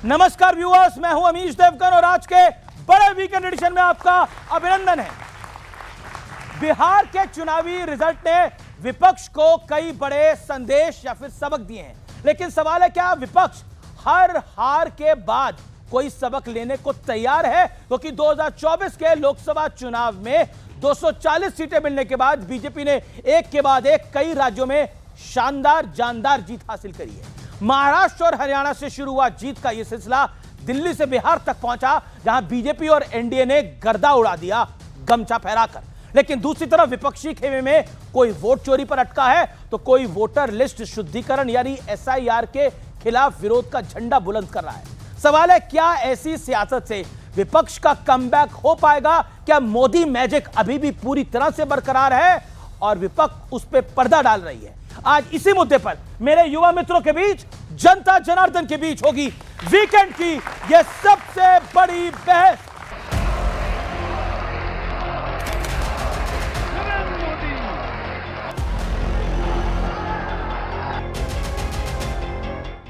नमस्कार व्यूअर्स, मैं हूं अमीश देवगन और आज के बड़े वीकेंड एडिशन में आपका अभिनंदन है। बिहार के चुनावी रिजल्ट ने विपक्ष को कई बड़े संदेश या फिर सबक दिए हैं, लेकिन सवाल है क्या विपक्ष हर हार के बाद कोई सबक लेने को तैयार है? क्योंकि 2024 के लोकसभा चुनाव में 240 सीटें मिलने के बाद बीजेपी ने एक के बाद एक कई राज्यों में शानदार जानदार जीत हासिल करी है। महाराष्ट्र और हरियाणा से शुरू हुआ जीत का यह सिलसिला दिल्ली से बिहार तक पहुंचा, जहां बीजेपी और एनडीए ने गर्दा उड़ा दिया गमछा फहराकर। लेकिन दूसरी तरफ विपक्षी खेमे में कोई वोट चोरी पर अटका है तो कोई वोटर लिस्ट शुद्धिकरण यानी एसआईआर के खिलाफ विरोध का झंडा बुलंद कर रहा है। सवाल है क्या ऐसी सियासत से विपक्ष का कमबैक हो पाएगा? क्या मोदी मैजिक अभी भी पूरी तरह से बरकरार है और विपक्ष उस पर पर्दा डाल रही है? आज इसी मुद्दे पर मेरे युवा मित्रों के बीच, जनता जनार्दन के बीच होगी वीकेंड की यह सबसे बड़ी बहस।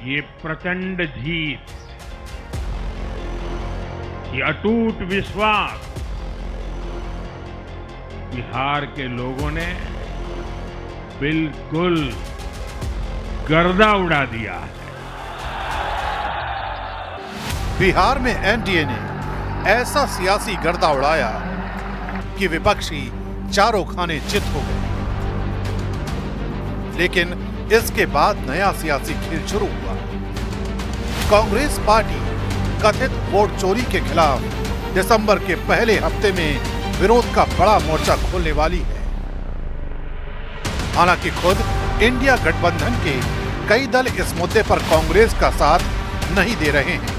ये प्रचंड जीत, ये अटूट विश्वास बिहार के लोगों ने बिल्कुल गर्दा उड़ा दिया है। बिहार में एनडीए ने ऐसा सियासी गर्दा उड़ाया कि विपक्षी चारों खाने चित हो गए। लेकिन इसके बाद नया सियासी खेल शुरू हुआ। कांग्रेस पार्टी कथित वोट चोरी के खिलाफ दिसंबर के पहले हफ्ते में विरोध का बड़ा मोर्चा खोलने वाली है। हालांकि खुद इंडिया गठबंधन के कई दल इस मुद्दे पर कांग्रेस का साथ नहीं दे रहे हैं।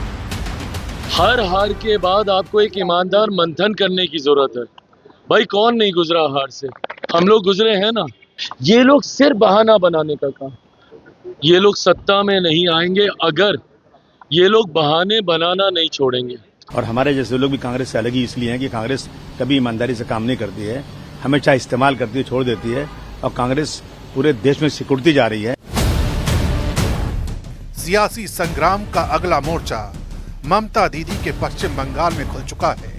हर हार के बाद आपको एक ईमानदार मंथन करने की जरूरत है। भाई कौन नहीं गुजरा हार से? हम लोग गुजरे हैं ना। ये लोग सिर्फ बहाना बनाने का काम। ये लोग सत्ता में नहीं आएंगे अगर ये लोग बहाने बनाना नहीं छोड़ेंगे। और हमारे जैसे लोग भी कांग्रेस से अलग ही इसलिए हैं कि कांग्रेस कभी ईमानदारी से काम नहीं करती है, हमेशा इस्तेमाल करती है, छोड़ देती है, और कांग्रेस पूरे देश में सिकुड़ती जा रही है। सियासी संग्राम का अगला मोर्चा ममता दीदी के पश्चिम बंगाल में खुल चुका है,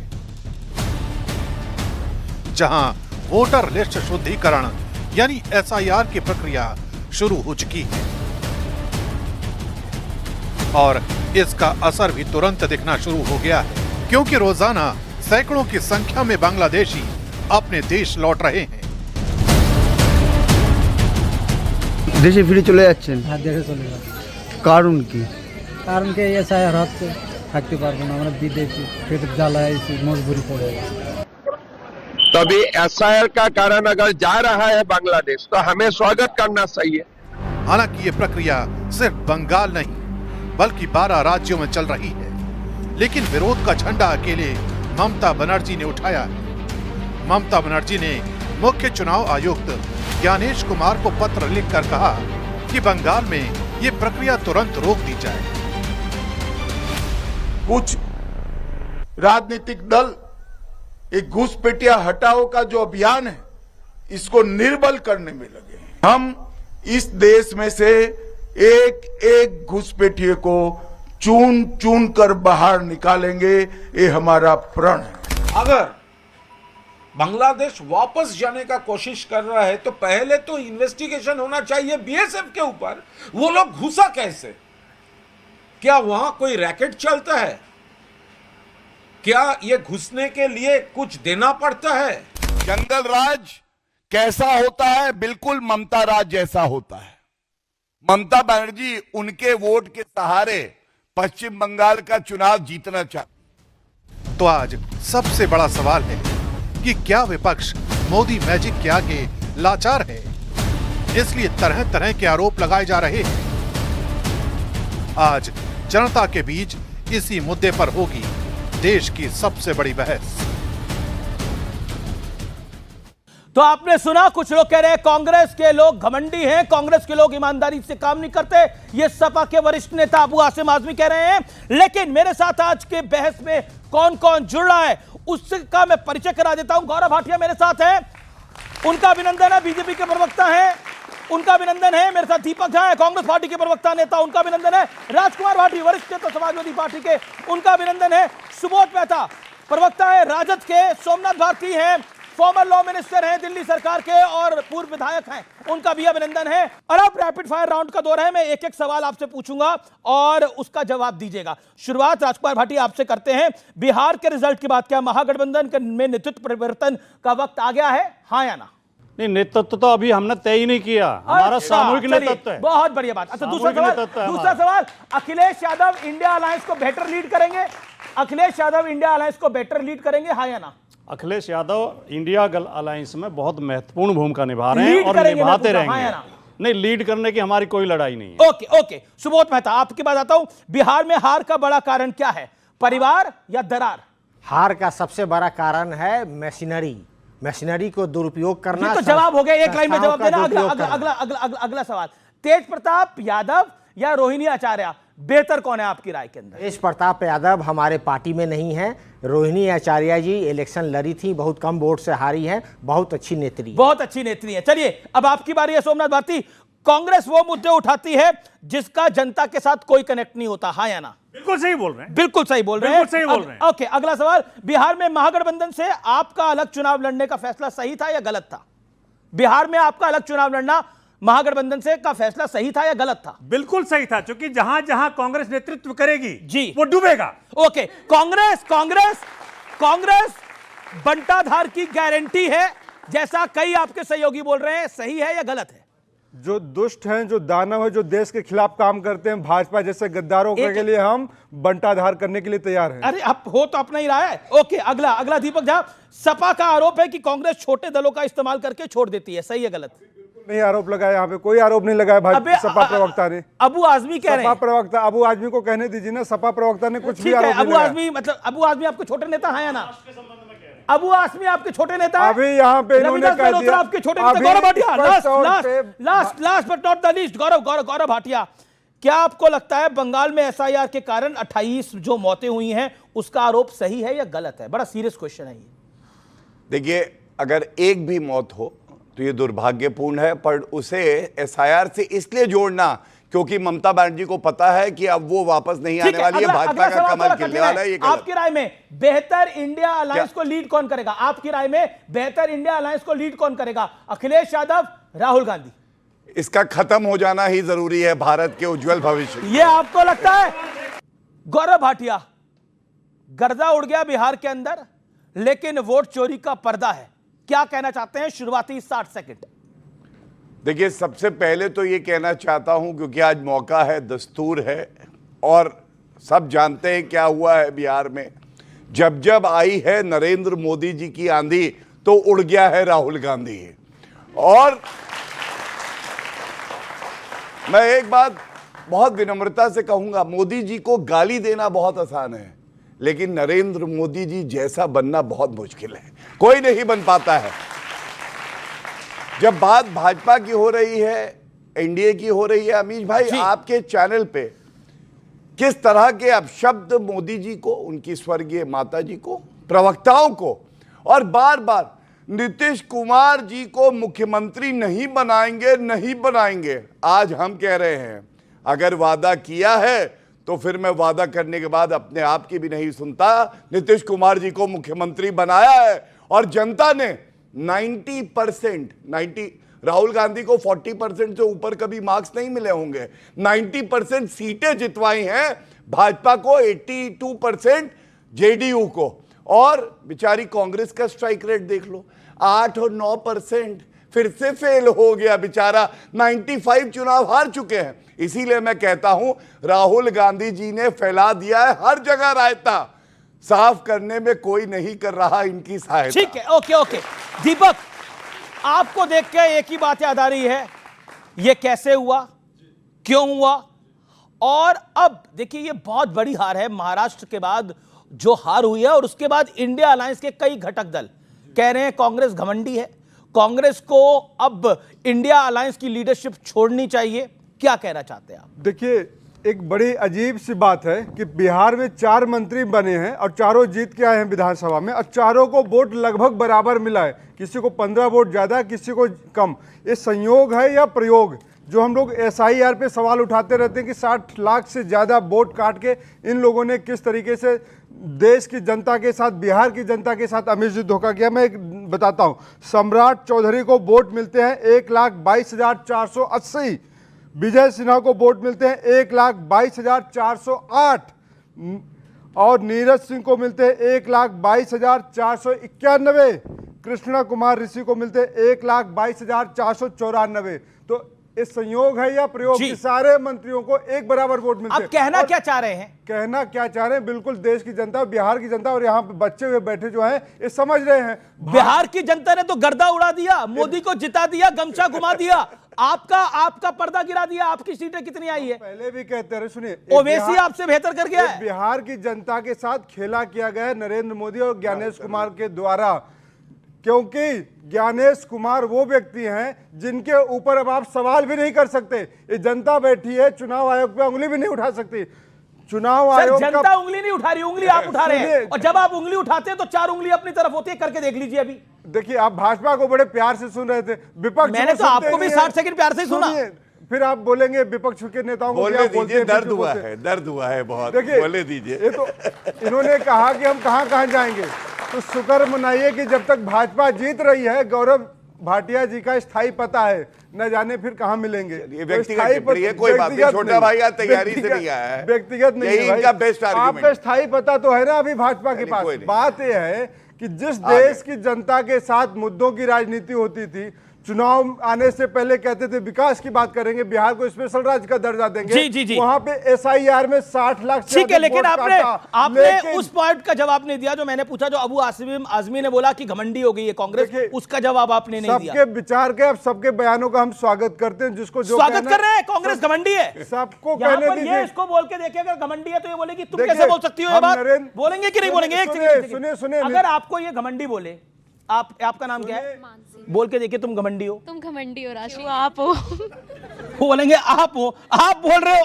जहां वोटर लिस्ट शुद्धिकरण यानी एसआईआर की प्रक्रिया शुरू हो चुकी है और इसका असर भी तुरंत दिखना शुरू हो गया है, क्योंकि रोजाना सैकड़ों की संख्या में बांग्लादेशी अपने देश लौट रहे हैं। দেশে ফিরে চলে যাচ্ছেন? হ্যাঁ, দেশে চলে যাচ্ছে। কারণ কি? কারণ কি এসআইআর হচ্ছে, থাকতে পারবো না আমরা, বিদেশি পেটের জ্বালায় মজবুরি পড়ে গেছে। तभी एसआईआर का कारण अगर जा रहा है बांग्लादेश तो हमें स्वागत करना चाहिए। हालांकि ये प्रक्रिया सिर्फ बंगाल नहीं बल्कि 12 राज्यों में चल रही है, लेकिन विरोध का झंडा अकेले ममता बनर्जी ने उठाया है। ममता बनर्जी ने मुख्य चुनाव आयुक्त ज्ञानेश कुमार को पत्र लिखकर कहा कि बंगाल में ये प्रक्रिया तुरंत रोक दी जाए। कुछ राजनीतिक दल एक घुसपैठिया हटाओ का जो अभियान है इसको निर्बल करने में लगे हैं। हम इस देश में से एक एक घुसपैठिए को चुन चुन कर बाहर निकालेंगे, ये हमारा प्रण है। अगर बांग्लादेश वापस जाने का कोशिश कर रहा है तो पहले तो इन्वेस्टिगेशन होना चाहिए बीएसएफ के ऊपर। वो लोग घुसा कैसे? क्या वहां कोई रैकेट चलता है? क्या ये घुसने के लिए कुछ देना पड़ता है? जंगल राज कैसा होता है? बिल्कुल ममता राज जैसा होता है। ममता बनर्जी उनके वोट के सहारे पश्चिम बंगाल का चुनाव जीतना चाहती। तो आज सबसे बड़ा सवाल है कि क्या विपक्ष मोदी मैजिक के आगे लाचार है? इसलिए तरह तरह के आरोप लगाए जा रहे हैं। आज जनता के बीच इसी मुद्दे पर होगी देश की सबसे बड़ी बहस। तो आपने सुना, कुछ लोग कह रहे हैं कांग्रेस के लोग घमंडी हैं, कांग्रेस के लोग ईमानदारी से काम नहीं करते। ये सपा के वरिष्ठ नेता अबू आसिम आजमी कह रहे हैं। लेकिन मेरे साथ आज के बहस में कौन कौन जुड़ रहा है उसका मैं परिचय करा देता हूं। गौरव भाटिया मेरे साथ है, उनका अभिनंदन है, बीजेपी के प्रवक्ता हैं। उनका अभिनंदन है। मेरे साथ दीपक झा है, कांग्रेस पार्टी के प्रवक्ता नेता, उनका अभिनंदन है। राजकुमार भाटी, वरिष्ठ नेता समाजवादी पार्टी के, उनका अभिनंदन है। सुबोध मेहता, प्रवक्ता है राजद के। सोमनाथ भारती हैं, फॉर्मर लॉ मिनिस्टर हैं दिल्ली सरकार के और पूर्व विधायक हैं, उनका भी अभिनंदन है। और अब रैपिड फायर राउंड का दौर है, मैं एक एक सवाल आपसे पूछूंगा और उसका जवाब दीजिएगा। शुरुआत राजकुमार भाटी आपसे करते हैं। बिहार के रिजल्ट की बात, क्या महागठबंधन में नेतृत्व परिवर्तन का वक्त आ गया है, हाँ या ना? नहीं, नेतृत्व तो अभी हमने तय ही नहीं किया, हमारा सामूहिक नेतृत्व है। बहुत बढ़िया बात। अच्छा, दूसरा सवाल, अखिलेश यादव इंडिया अलायंस को बेटर लीड करेंगे? अखिलेश यादव इंडिया अलायंस को बेटर लीड करेंगे, हाँ या ना? अखिलेश यादव इंडिया अलायंस में बहुत महत्वपूर्ण भूमिका निभा रहे हैं और निभाते रहेंगे। नहीं, लीड करने की हमारी कोई लड़ाई नहीं है। ओके ओके, सुबोध मेहता आपके पास आता हूं। बिहार में हार का बड़ा कारण क्या है, परिवार या दरार? हार का सबसे बड़ा कारण है मशीनरी को दुरुपयोग करना। तो जवाब हो गया, एक लाइन में जवाब देना। अगला सवाल, तेज प्रताप यादव या रोहिणी आचार्य, बेहतर कौन है आपकी राय के अंदर? तेज प्रताप यादव हमारे पार्टी में नहीं है। रोहिणी आचार्य जी इलेक्शन लड़ी थी, बहुत कम वोट से हारी हैं, बहुत अच्छी नेत्री है। चलिए अब आपकी बारी है सोमनाथ भारती। कांग्रेस वो मुद्दे उठाती है जिसका जनता के साथ कोई कनेक्ट नहीं होता, हाँ या ना? बिल्कुल सही बोल रहे हैं। बिल्कुल सही बोल रहे हैं। ओके, अगला सवाल, बिहार में महागठबंधन से आपका अलग चुनाव लड़ने का फैसला सही था या गलत था? बिहार में आपका अलग चुनाव लड़ना महागठबंधन से का फैसला सही था या गलत था? बिल्कुल सही था, क्योंकि जहां जहां कांग्रेस नेतृत्व करेगी जी वो डूबेगा। ओके, कांग्रेस बंटाधार की गारंटी है जैसा कई आपके सहयोगी बोल रहे हैं, सही है या गलत है? जो दुष्ट हैं, जो दानव है, जो देश के खिलाफ काम करते हैं, भाजपा जैसे गद्दारों के लिए हम बंटाधार करने के लिए तैयार हैं। अरे अब हो तो अपना ही रहा है। ओके, अगला दीपक झा, सपा का आरोप है कि कांग्रेस छोटे दलों का इस्तेमाल करके छोड़ देती है, सही है गलत? नहीं आरोप लगाया, यहाँ पे कोई आरोप नहीं लगाया भाजपा सपा प्रवक्ता ने। अबू आजमी कह रहे हैं। सपा प्रवक्ता अबू आजमी को कहने दीजिए ना, सपा प्रवक्ता ने कुछ भी आरोप नहीं लगाया। अबू आजमी आपके छोटे नेता हैं या ना? अबू आजमी आपके छोटे नेता हैं? अभी यहाँ पे इन्होंने कह दिया आपके छोटे नेता Gaurav Bhatia, last but not the least, Gaurav Bhatia, क्या आपको लगता है बंगाल में एसआईआर के कारण 28 जो मौतें हुई हैं उसका आरोप सही है या गलत है? बड़ा सीरियस क्वेश्चन है ये। देखिए, अगर एक भी मौत हो तो ये दुर्भाग्यपूर्ण है, पर उसे एसआईआर से इसलिए जोड़ना क्योंकि ममता बनर्जी को पता है कि अब वो वापस नहीं आने वाली है, भाजपा का कमल खिलने वाला है। ये आपकी राय में बेहतर इंडिया अलायंस को लीड कौन करेगा? आपकी राय में बेहतर इंडिया अलायंस को लीड कौन करेगा, अखिलेश यादव, राहुल गांधी? इसका खत्म हो जाना ही जरूरी है भारत के उज्जवल भविष्य। ये आपको लगता है? गौरव भाटिया, गर्दा उड़ गया बिहार के अंदर, लेकिन वोट चोरी का पर्दा है, क्या कहना चाहते हैं? शुरुआती 60 सेकंड। देखिए, सबसे पहले तो ये कहना चाहता हूं, क्योंकि आज मौका है, दस्तूर है और सब जानते हैं क्या हुआ है बिहार में। जब जब आई है नरेंद्र मोदी जी की आंधी तो उड़ गया है राहुल गांधी। और मैं एक बात बहुत विनम्रता से कहूंगा, मोदी जी को गाली देना बहुत आसान है, लेकिन नरेंद्र मोदी जी जैसा बनना बहुत मुश्किल है, कोई नहीं बन पाता है। जब बात भाजपा की हो रही है, एनडीए की हो रही है, अमीश भाई आपके चैनल पे किस तरह के अपशब्द मोदी जी को, उनकी स्वर्गीय माता जी को, प्रवक्ताओं को, और बार बार नीतीश कुमार जी को मुख्यमंत्री नहीं बनाएंगे। आज हम कह रहे हैं, अगर वादा किया है तो फिर मैं वादा करने के बाद अपने आप की भी नहीं सुनता। नीतीश कुमार जी को मुख्यमंत्री बनाया है और जनता ने 90%, राहुल गांधी को 40% से ऊपर कभी मार्क्स नहीं मिले होंगे, 90% सीटें जितवाई हैं, भाजपा को 82%, जेडीयू को, और बेचारी कांग्रेस का स्ट्राइक रेट देख लो, 8 और 9%, फिर से फेल हो गया बेचारा, 95 चुनाव हार चुके हैं। इसीलिए मैं कहता हूं, राहुल गांधी जी ने फैला दिया है हर जगह रायता, साफ करने में कोई नहीं कर रहा इनकी सहायता। ठीक है, ओके। दीपक, आपको देख के एक ही बात याद आ रही है, ये कैसे हुआ, क्यों हुआ? और अब देखिए, ये बहुत बड़ी हार है महाराष्ट्र के बाद जो हार हुई है, और उसके बाद इंडिया अलायंस के कई घटक दल कह रहे हैं कांग्रेस घमंडी है, कांग्रेस को अब इंडिया अलायंस की लीडरशिप छोड़नी चाहिए। क्या कहना चाहते हैं आप? देखिए, एक बड़ी अजीब सी बात है कि बिहार में 4 मंत्री बने हैं और चारों जीत के आए हैं विधानसभा में, और चारों को वोट लगभग बराबर मिला है। किसी को 15 वोट ज्यादा, किसी को कम। ये संयोग है या प्रयोग? जो हम लोग SIR पे सवाल उठाते रहते हैं कि 60 लाख से ज्यादा वोट काट के इन लोगों ने किस तरीके से देश की जनता के साथ, बिहार की जनता के साथ अमित जी धोखा किया। मैं एक बताता हूं, सम्राट चौधरी को वोट मिलते हैं 1,22,480, विजय सिन्हा को वोट मिलते हैं 1,22,408, और नीरज सिंह को मिलते हैं 1,22,491, कृष्णा कुमार ऋषि को मिलते हैं 1,22,494। तो इस संयोग है या प्रयोग कि सारे मंत्रियों को एक बराबर वोट मिलते हैं? अब कहना क्या चाह रहे हैं? कहना क्या चाह रहे हैं, बिल्कुल देश की जनता, बिहार की जनता और यहाँ पे बच्चे हुए बैठे जो हैं ये समझ रहे हैं। बिहार की जनता ने तो गर्दा उड़ा दिया, मोदी को जिता दिया, गमछा घुमा दिया, आपका पर्दा गिरा दिया। आपकी सीटें कितनी आई है? पहले भी कहते रहे, सुनिए, ओवैसी आपसे बेहतर कर गया है। बिहार की जनता के साथ खेला किया गया है नरेंद्र मोदी और ज्ञानेश कुमार के द्वारा, क्योंकि ज्ञानेश कुमार वो व्यक्ति हैं जिनके ऊपर अब आप सवाल भी नहीं कर सकते। ये जनता बैठी है, चुनाव आयोग पे उंगली भी नहीं उठा सकती। चुनाव आयोग जनता उंगली नहीं उठा रही, उंगली आप उठा रहे हैं, और जब आप उंगली उठाते हैं तो 4 उंगली अपनी तरफ होती है। करके देख लीजिए। अभी देखिए, आप भाजपा को बड़े प्यार से सुन रहे थे, विपक्ष मैंने तो आपको भी 60 सेकंड प्यार से सुना। फिर आप बोलेंगे विपक्ष के नेताओं को बोलने दीजिए, दर्द हुआ है बहुत। देखिए, बोले दीजिए। ये तो इन्होंने कहा कि हम कहां जाएंगे, तो शुक्र मनाइए कि जब तक भाजपा जीत रही है, गौरव भाटिया जी का स्थायी पता है, न जाने फिर कहां मिलेंगे। ये व्यक्तिगत टिप्पणी है, कोई बात नहीं। छोटा भाई आज तैयारी से नहीं आया है, व्यक्तिगत नहीं है, इनका बेस्ट आर्गुमेंट। आपका स्थायी पता तो है ना अभी भाजपा के पास। बात यह है कि जिस देश की जनता के साथ मुद्दों की राजनीति होती थी, चुनाव आने से पहले कहते थे विकास की बात करेंगे, बिहार को स्पेशल राज्य का दर्जा देंगे। जी। वहां पे SIR में 60 लाख से ठीक है, लेकिन आपने उस पॉइंट का जवाब नहीं दिया जो मैंने पूछा, जो अबू आजमी ने बोला कि घमंडी हो गई है कांग्रेस, उसका जवाब आपने नहीं दिया। सबके विचार के, अब सबके बयानों का हम स्वागत करते हैं। जिसको जो स्वागत कर रहे हैं, कांग्रेस घमंडी है, सबको कहने दीजिए। इसको बोल के देखिए, अगर घमंडी है तो ये बोलेगी तुम कैसे बोल सकती हो ये बात? बोलेंगे कि नहीं बोलेंगे? एक सेकंड सुनिए, अगर आपको ये घमंडी बोले, आपका नाम क्या है? बोल के देखिए, तुम घमंडी हो। तुम घमंडी हो राशि, आप हो। वो बोलेंगे आप हो। आप बोल रहे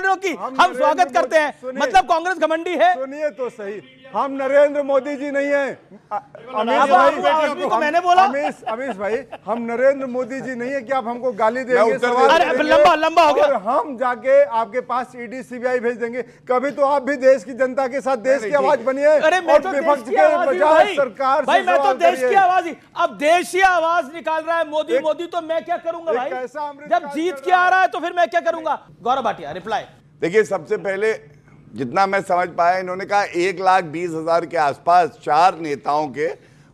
हो कि हम स्वागत करते हैं, मतलब कांग्रेस घमंडी है। सुनिए तो सही, हम नरेंद्र मोदी जी नहीं हैं। मैंने बोला अमीश भाई, हम नरेंद्र मोदी जी नहीं है कि आप हमको गाली देंगे, लंबा हो गया, और हम जाके आपके पास ED CBI भेज देंगे। कभी तो आप भी देश की जनता के साथ देश की आवाज बनिए, और विपक्ष के बजाय सरकार भाई, मैं तो देश की आवाज ही, अब देश की आवाज निकाल रहा है मोदी, तो मैं क्या करूंगा भाई? जब जीत के आ रहा है तो फिर मैं क्या करूंगा? गौरव भाटिया, रिप्लाई। देखिए, सबसे पहले जितना मैं समझ पाया, इन्होंने कहा 1,20,000 के आसपास 4 नेताओं के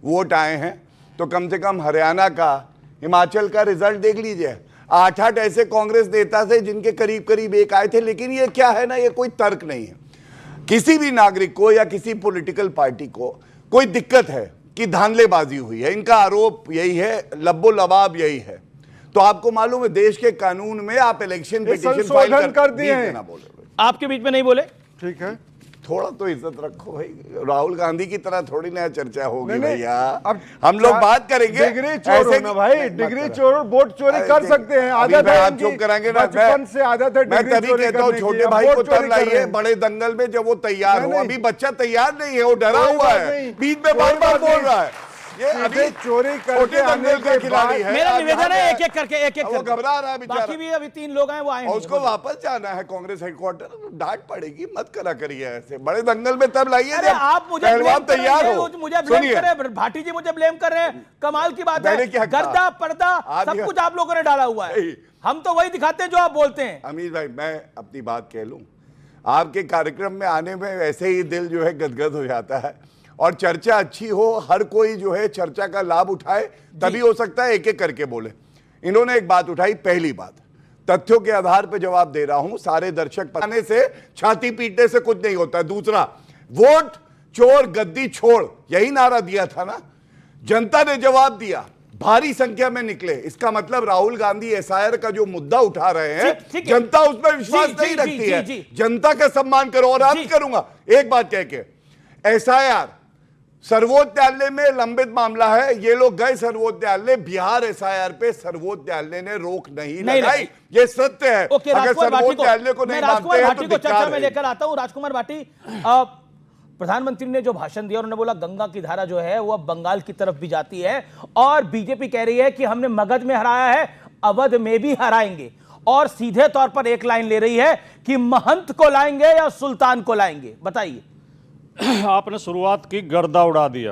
वोट आए हैं। तो कम से कम हरियाणा का, हिमाचल का रिजल्ट देख लीजिए। 8 ऐसे कांग्रेस नेता थे जिनके करीब करीब 1 आए थे। लेकिन ये क्या है ना, ये कोई तर्क नहीं है। किसी भी नागरिक को या किसी पॉलिटिकल पार्टी को कोई दिक्कत है कि धांधलेबाजी हुई है, इनका आरोप यही है, लब्बो लबाब यही है। तो आपको मालूम है, देश के कानून में आप इलेक्शन पिटीशन फाइल कर दिए हैं। आपके बीच में नहीं बोले, ठीक है, थोड़ा तो इज्जत रखो भाई। राहुल गांधी की तरह थोड़ी ना चर्चा होगी भैया। अब हम लोग बात करेंगे डिग्री चोर होना भाई, डिग्री चोर, वोट चोरी कर सकते हैं, आदत है, आप चुप कराएंगे ना? बचपन से आदत है। मैं तभी कहता हूँ, छोटे भाई को तब लाइए बड़े दंगल में जब वो तैयार हो। अभी बच्चा तैयार नहीं है, वो डरा हुआ है, बीच में बार बार बोल रहा है। ये अभी चोरी करके आने के खिलाड़ी है। मेरा निवेदन है, एक एक करके वो घबरा रहा है बेचारा। बाकी भी अभी 3 लोग हैं, वो आए हैं। उसको वापस जाना है कांग्रेस हेडक्वार्टर, डांट पड़ेगी, मत करा करिए ऐसे। बड़े दंगल में तब लाइए जब आप मुझे पहलवान तैयार हो। मुझे ब्लेम कर रहे हैं, भाटी जी मुझे ब्लेम कर रहे हैं। कमाल की बात है, गर्दा पर्दा सब कुछ आप लोगों ने डाला हुआ है। हम तो वही दिखाते हैं जो आप बोलते हैं। अमीर भाई, मैं अपनी बात कह लूं, आपके कार्यक्रम में आने में वैसे ही दिल जो है गदगद हो जाता है, और चर्चा अच्छी हो, हर कोई जो है चर्चा का लाभ उठाए, तभी हो सकता है एक एक करके बोले। इन्होंने एक बात उठाई, पहली बात, तथ्यों के आधार पर जवाब दे रहा हूं, सारे दर्शक पाने से, छाती पीटने से कुछ नहीं होता। दूसरा, वोट चोर गद्दी छोड़, यही नारा दिया था ना, जनता ने जवाब दिया, भारी संख्या में निकले। इसका मतलब राहुल गांधी SIR का जो मुद्दा उठा रहे हैं, जनता उसमें विश्वास नहीं रखती है। जनता का सम्मान करो। और आज करूंगा एक बात कह के, SIR सर्वोच्च न्यायालय में लंबित मामला है, ये लोग गए सर्वोच्च न्यायालय, बिहार एसआईआर पे सर्वोच्च न्यायालय ने रोक नहीं लगाई, ये सत्य है। अगर सर्वोच्च न्यायालय को नहीं मानते हैं तो चर्चा में लेकर आता हूं। राजकुमार भाटी, प्रधानमंत्री ने जो भाषण दिया, उन्होंने बोला गंगा की धारा जो है वो अब बंगाल की तरफ भी जाती है, और बीजेपी कह रही है कि हमने मगध में हराया है, अवध में भी हराएंगे, और सीधे तौर पर एक लाइन ले रही है कि महंत को लाएंगे या सुल्तान को लाएंगे। बताइए। आपने शुरुआत की, गर्दा उड़ा दिया।